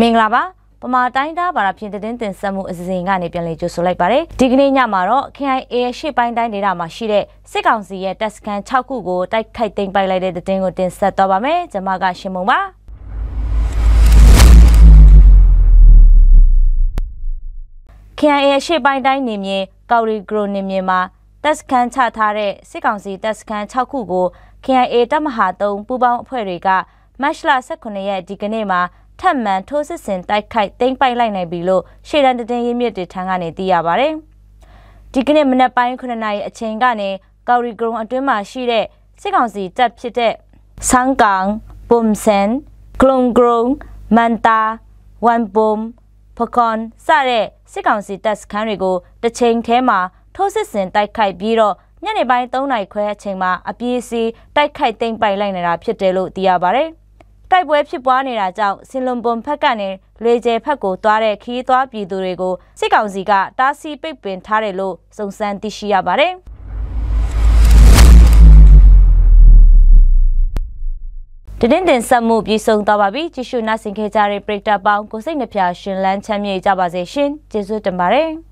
မင်္ဂလာပါပမာတိုင်းသားဘာသာဖြင့်တင်းတင်ဆက်မှုအစီအစဉ်ကနေပြန်လည်ကြိုဆိုလိုက်ပါတယ်ဒီကနေ့ညမှာတော့ KIA ရှေ့ပိုင်းတိုင်းဒေသမှာရှိတဲ့စစ်ကောင်စီရဲ့တပ်စခန်း6ခုကိုတိုက်ခိုက်သိမ်းပိုက်လိုက်တဲ့သတင်းကိုတင်ဆက်တော့ပါမယ်ကျွန်မကရှင်မုံပါKIA ရှေ့ပိုင်းတိုင်းနေမြေကော်ရီဂရိုနေမြေမှာတပ်စခန်းချထားတဲ့စစ်ကောင်စီတပ်စခန်း6ခုကို KIA တပ်မဟာ3ပူးပေါင်းအဖွဲ့တွေကမတ်လ18ရက်ဒီကနေ့မှာထပ်မံထိုးစစ်ဆင်တိုက်ခိုက်သိမ်းပိုက်လိုက်နိုင်ပြီလို့ရှေ့တန်းတင်ရင်းမြစ်တွေထံကနေသိရပါတယ်။ဒီကနေ့မနက်ပိုင်း9နာရီအချိန်ကနေကော်ရီဂရုံအတွင်းမှာရှိတဲ့စစ်ကောင်စီတပ်ဖြစ်တဲ့ဆန်းကောင်ပုံစန်ကလုံဂရုံမန်တာဝန်ပုံပကွန်စတဲ့စစ်ကောင်စီတပ်စခန်းတွေကိုတစ်ချိန်ထဲမှာထိုးစစ်ဆင်တိုက်ခိုက်ပြီးတော့ညနေပိုင်း3နာရီခွဲအချိန်မှာအပြေးစီတိုက်ခိုက်သိမ်းပိုက်လိုက်နေတာဖြစ်တယ်လို့သိရပါတယ်။တိုက်ပွဲဖြစ်ပွားနေတာကြောင့်စင်လွန်ပုံဖက်ကနေလေကျဲဖက်ကိုသွားတဲ့ခီးသွားပြည်သူတွေကိုစစ်ကောင်စီကတားဆီးပိတ်ပင်ထားတယ်လို့စုံစမ်းသိရှိရပါတယ်။တင်းတင်ဆက်မှုပြီးဆုံးသွားပါပြီကြည့်ရှုနားဆင်ခဲ့ကြတဲ့ပရိသတ်ပေါင်းကိုစိတ်နှပြရှင်လန်းချမ်းမြေ့ကြပါစေရှင်ကျေးဇူးတင်ပါတယ်။